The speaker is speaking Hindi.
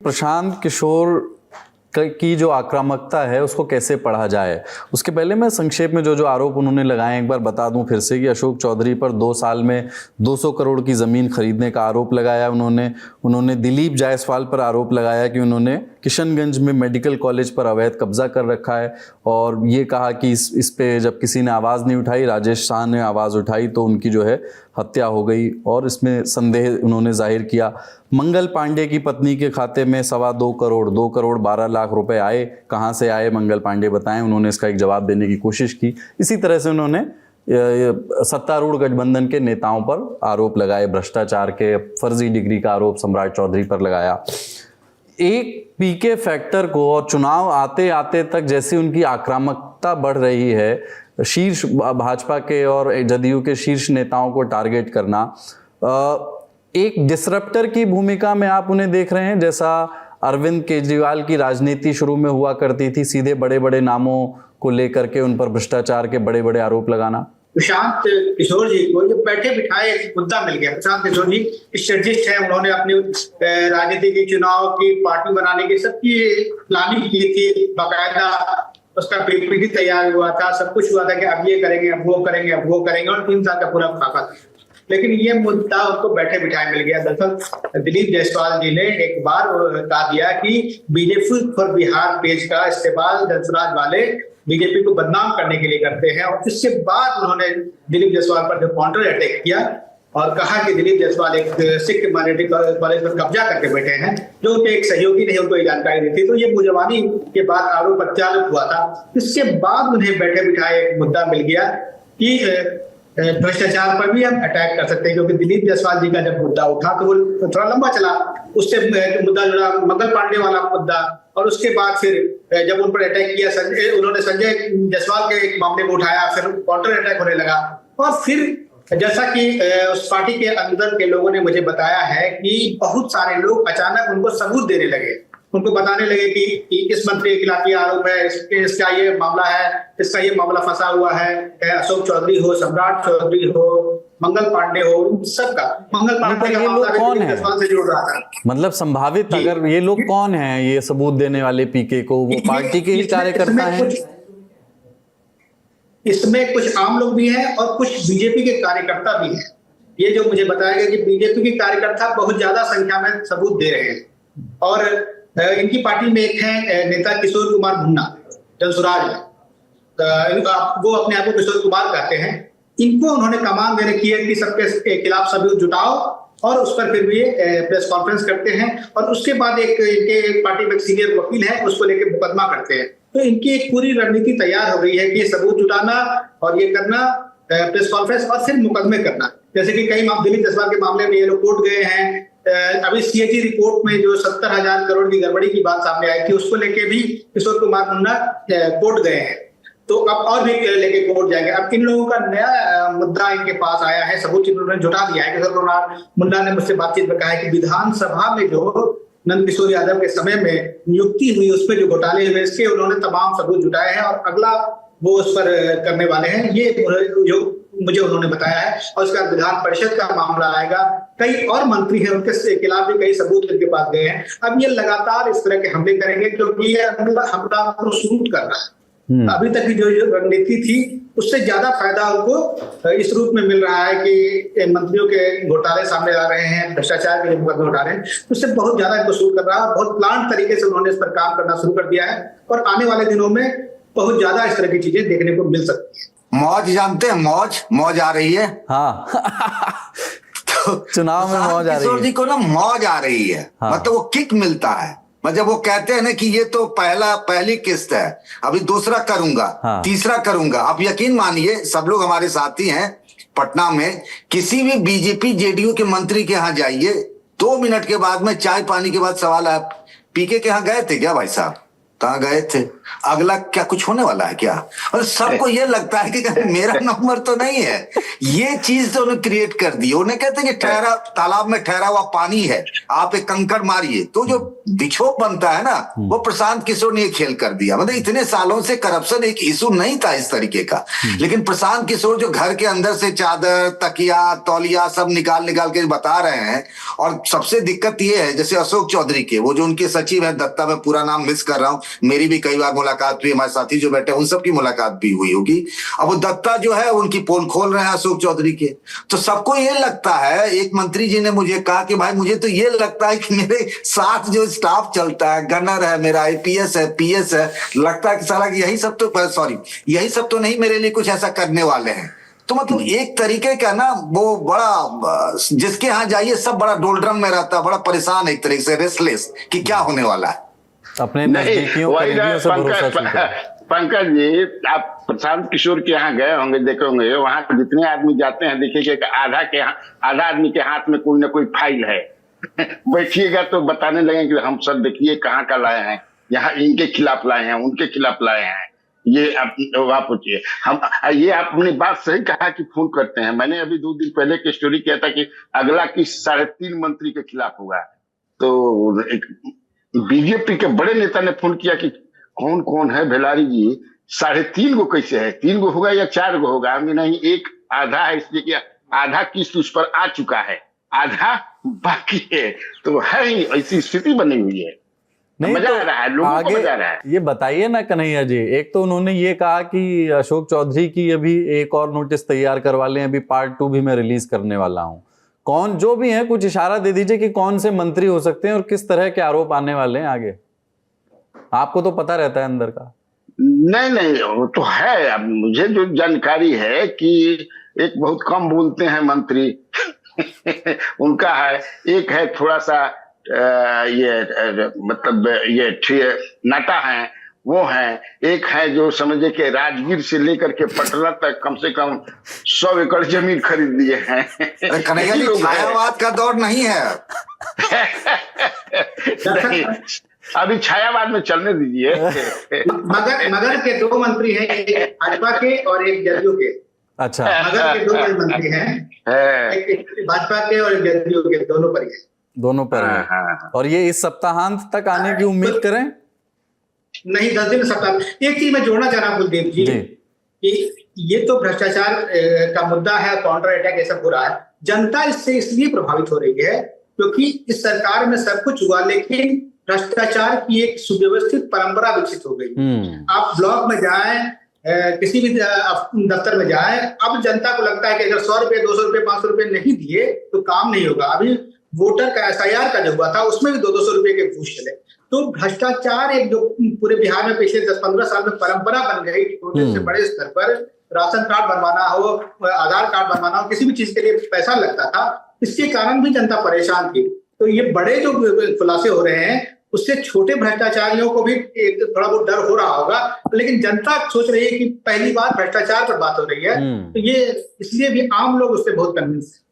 प्रशांत किशोर की जो आक्रामकता है उसको कैसे पढ़ा जाए, उसके पहले मैं संक्षेप में जो आरोप उन्होंने लगाए एक बार बता दूं फिर से कि अशोक चौधरी पर 2 साल में 200 करोड़ की ज़मीन खरीदने का आरोप लगाया उन्होंने दिलीप जायसवाल पर आरोप लगाया कि उन्होंने किशनगंज में मेडिकल कॉलेज पर अवैध कब्जा कर रखा है, और ये कहा कि इस पे जब किसी ने आवाज़ नहीं उठाई, राजेश शाह ने आवाज़ उठाई तो उनकी जो है हत्या हो गई, और इसमें संदेह उन्होंने जाहिर किया। मंगल पांडे की पत्नी के खाते में 2.25 करोड़ 12 लाख रुपए आए, कहाँ से आए मंगल पांडे बताएं, उन्होंने इसका एक जवाब देने की कोशिश की। इसी तरह से उन्होंने सत्तारूढ़ गठबंधन के नेताओं पर आरोप लगाए, भ्रष्टाचार के, फर्जी डिग्री का आरोप सम्राट चौधरी पर लगाया। एक पीके फैक्टर को, और चुनाव आते आते तक जैसी उनकी आक्रामकता बढ़ रही है, शीर्ष भाजपा के और जदयू के शीर्ष नेताओं को टारगेट करना, एक डिसरप्टर की भूमिका में आप उन्हें देख रहे हैं, जैसा अरविंद केजरीवाल की राजनीति शुरू में हुआ करती थी, सीधे बड़े बड़े नामों को लेकर के उन पर भ्रष्टाचार के बड़े बड़े आरोप लगाना। प्रशांत किशोर जी को जो बैठे बिठाए एक मुद्दा मिल गया। प्रशांत किशोर जी स्ट्रेटजिस्ट है, उन्होंने अपनी राजनीति की, चुनाव की, पार्टी बनाने की सबकी प्लानिंग की थी, बाकायदा उसका पीपीटी तैयार हुआ था, सब कुछ हुआ था कि अब ये करेंगे, अब वो करेंगे, अब वो करेंगे, और 3 साल का पूरा खाका था। लेकिन ये मुद्दा उनको बैठे बिठाए मिल गया। दरअसल दिलीप जायसवाल जी ने एक बार कहा दिया कि बीजेपी फॉर बिहार पेज का इस्तेमाल जनसुराज वाले बीजेपी को बदनाम करने के लिए करते हैं, और इसके बाद उन्होंने दिलीप जायसवाल पर जो काउंटर अटैक किया और कहा कि दिलीप जायसवाल एक सिख माइनॉरिटी कॉलेज पर कब्जा करके बैठे हैं, जो उनके एक सहयोगी ने उनको ये जानकारी दी थी। तो ये मुजवानी के बाद आरोप प्रत्यारोप हुआ था। इसके बाद उन्हें बैठे बिठाए एक मुद्दा मिल गया कि भ्रष्टाचार पर भी हम अटैक कर सकते हैं, क्योंकि दिलीप जायसवाल जी का जब मुद्दा उठा तो वो थोड़ा लंबा चला, उससे मुद्दा जुड़ा मंगल पांडे वाला मुद्दा, और उसके बाद फिर जब उन पर अटैक किया उन्होंने संजय जायसवाल के एक मामले को उठाया, फिर काउंटर अटैक होने लगा। और फिर जैसा कि उस पार्टी के अंदर के लोगों ने मुझे बताया है कि बहुत सारे लोग अचानक उनको सबूत देने लगे, उनको बताने लगे कि इस मंत्री के खिलाफ ये आरोप है, इसका ये मामला है, इसका ये मामला फंसा हुआ है, अशोक चौधरी हो, सम्राट चौधरी हो, मंगल पांडे हो, सबका। मंगल पांडे का मामला कौन है से जुड़ रहा था, मतलब संभावित, अगर ये लोग कौन हैं ये सबूत देने वाले पीके को, वो पार्टी के ही कार्यकर्ता हैं? इसमें कुछ आम लोग भी हैं और कुछ बीजेपी के कार्यकर्ता भी हैं। ये जो मुझे बताया गया कि बीजेपी के कार्यकर्ता बहुत ज्यादा संख्या में सबूत दे रहे हैं, और इनकी पार्टी में एक है नेता किशोर कुमार मुन्ना जनसुराज में, वो अपने आप को किशोर कुमार कहते हैं। इनको उन्होंने कमान देने की है कि सबके खिलाफ सबूत जुटाओ, और उस पर फिर भी प्रेस कॉन्फ्रेंस करते हैं, और उसके बाद इनके पार्टी में एक सीनियर वकील है, उसको लेकर मुकदमा करते हैं। तो इनकी एक पूरी रणनीति तैयार हो गई है कि सबूत जुटाना और ये करना, प्रेस कॉन्फ्रेंस और फिर मुकदमे करना। जैसे कि कई दिलीप जायसवाल के मामले में ये लोग कोर्ट गए हैं। अभी सीएजी रिपोर्ट में जो 70,000 करोड़ की गड़बड़ी की बात सामने आई थी, उसको लेके भी किशोर कुमार मुन्ना कोर्ट गए हैं। तो अब और भी लेके कोर्ट जाएंगे। अब इन लोगों का नया मुद्दा इनके पास आया है, सबूत इन्होंने जुटा दिया है। किशोर कुमार मुन्ना ने मुझसे बातचीत में कहा है कि विधानसभा में जो नंद किशोर यादव के समय में नियुक्ति हुई, उसमें जो घोटाले हुए, इसके उन्होंने तमाम सबूत जुटाए हैं, और अगला वो उस पर करने वाले हैं, ये जो मुझे उन्होंने बताया है। और उसका विधान परिषद का मामला आएगा, कई और मंत्री हैं, उनके खिलाफ भी कई सबूत इनके पास गए हैं। अब ये लगातार इस तरह के हमले करेंगे, क्योंकि ये हमला को शूट कर रहा है। अभी तक की जो रणनीति थी, उससे ज्यादा फायदा उनको इस रूप में मिल रहा है कि मंत्रियों के घोटाले सामने आ रहे हैं, भ्रष्टाचार के मुकदमे उठा रहे हैं, उससे बहुत ज्यादा इनको शूट कर रहा है। बहुत प्लान तरीके से उन्होंने इस पर काम करना शुरू कर दिया है, और आने वाले दिनों में बहुत ज्यादा इस तरह की चीजें देखने को मिल सकती है। मौज जानते हैं, मौज आ रही है। हाँ तो चुनाव में मौज आ रही है, किशोर जी को ना मौज आ रही है। हाँ। मतलब वो किक मिलता है, मतलब वो कहते हैं ना कि ये तो पहली किस्त है, अभी दूसरा करूंगा। हाँ। तीसरा करूंगा। आप यकीन मानिए, सब लोग हमारे साथी हैं पटना में, किसी भी बीजेपी जेडीयू के मंत्री के यहाँ जाइए, 2 मिनट के बाद में चाय पानी के बाद सवाल है, पीके के यहाँ गए थे क्या भाई साहब? कहाँ गए थे, अगला क्या कुछ होने वाला है क्या? और सबको ये लगता है कि मेरा नंबर तो नहीं है। ये चीज तो उन्हें क्रिएट कर दी। उन्हें कहते हैं कि ठहरा तालाब में ठहरा हुआ पानी है, आप एक कंकड़ मारिए तो जो विक्षोभ बनता है ना, वो प्रशांत किशोर ने खेल कर दिया। मतलब इतने सालों से करप्शन एक इशू नहीं था इस तरीके का, लेकिन प्रशांत किशोर जो घर के अंदर से चादर, तकिया, तौलिया सब निकाल निकाल के बता रहे हैं। और सबसे दिक्कत ये है, जैसे अशोक चौधरी के वो जो उनके सचिव है दत्ता, मैं पूरा नाम मिस कर रहा हूं, मेरी भी कई बार मुलाकात हुई, हमारे साथी जो बैठे उन सबकी मुलाकात भी हुई होगी। अब वो दत्ता जो है उनकी पोल खोल रहे हैं अशोक चौधरी के। तो सबको ये लगता है, एक मंत्री जी ने मुझे कहा कि भाई मुझे तो ये लगता है कि मेरे साथ जो स्टाफ चलता है, गनर है मेरा, आईपीएस है, पीएस है, लगता है कि साला यही सब तो सॉरी यही सब तो नहीं मेरे लिए कुछ ऐसा करने वाले हैं। तो मतलब एक तरीके का ना वो बड़ा, जिसके यहाँ जाइए सब बड़ा डोलड्रम में रहता है, बड़ा परेशान, एक तरीके से रेस्टलेस कि क्या होने वाला है। अपने नजदीकियों करीबियों से भरोसा छूटा। पंकज जी, आप प्रशांत किशोर के यहाँ गए होंगे, देखे होंगे, वहां जितने आदमी जाते हैं देखिए कि आधा आदमी के हाथ में कोई ना कोई फाइल है। बैठिएगा तो बताने लगे कि हम सब देखिए कहाँ का लाए हैं, यहाँ इनके खिलाफ लाए हैं, उनके खिलाफ लाए हैं। ये आप पूछिए, हम ये आपने बात सही कहा कि फोन करते हैं। मैंने अभी 2 दिन पहले की स्टोरी किया था कि अगला किस 3.5 मंत्री के खिलाफ होगा। तो बीजेपी के बड़े नेता ने फोन किया कि कौन कौन है भेलारी जी, 3.5 गो कैसे है, 3 गो होगा या 4 गो होगा? हमें नहीं, एक आधा है, इसलिए कि आधा किस्त उस पर आ चुका है, आधा बाकी है। तो है ही ऐसी स्थिति बनी हुई है। नहीं मजा तो आ रहा है, लोगों को मजा आ रहा है। ये बताइए ना कन्हैया जी, एक तो उन्होंने ये कहा कि अशोक चौधरी की अभी एक और नोटिस तैयार करवा लें, अभी पार्ट 2 भी मैं रिलीज करने वाला हूं। कौन जो भी है कुछ इशारा दे दीजिए कि कौन से मंत्री हो सकते हैं और किस तरह के आरोप आने वाले हैं आगे। आपको तो पता रहता है अंदर का। नहीं वो तो है। अब मुझे जो जानकारी है कि एक बहुत कम बोलते हैं मंत्री उनका है, एक है थोड़ा सा ये मतलब ये नाटा है, वो है। एक है जो समझे कि राजगीर से लेकर के पटना तक कम से कम 100 एकड़ जमीन खरीद लिए हैं। कन्हैया जी, छायावाद का दौर नहीं है। नहीं, अभी छायावाद में चलने दीजिए। मगर के 2 मंत्री हैं, एक भाजपा के और एक जदयू के। अच्छा, मगर के 2 मंत्री हैं, एक भाजपा के और जदयू के, दोनों पर ही, दोनों पर है। और ये इस सप्ताहांत तक आने की उम्मीद करें? नहीं, 10 दिन सप्ताह। एक चीज मैं जोड़ना चाह रहा हूं कुलदीप जी कि ये तो भ्रष्टाचार का मुद्दा है, काउंटर अटैक ये सब हो रहा है। जनता इससे इसलिए प्रभावित हो रही है क्योंकि इस सरकार में सब कुछ हुआ, लेकिन भ्रष्टाचार की एक सुव्यवस्थित परंपरा विकसित हो गई। आप ब्लॉक में जाएं, किसी भी दफ्तर में जाएं, अब जनता को लगता है कि अगर 100 रुपए, 200 रुपए, 500 रुपए नहीं दिए तो काम नहीं होगा। अभी वोटर का SIR का जो हुआ था उसमें भी 200 रुपए के घूस चले। तो भ्रष्टाचार एक जो पूरे बिहार में पिछले 10-15 साल में परंपरा बन गई, छोटे से बड़े स्तर पर राशन कार्ड बनवाना हो, आधार कार्ड बनवाना हो, किसी भी चीज के लिए पैसा लगता था। इसके कारण भी जनता परेशान थी। तो ये बड़े जो खुलासे हो रहे हैं उससे छोटे भ्रष्टाचारियों को भी एक थोड़ा बहुत डर हो रहा होगा, लेकिन जनता सोच रही है कि पहली बार भ्रष्टाचार पर बात हो रही है, तो ये इसलिए भी आम लोग उससे बहुत कन्विंस है।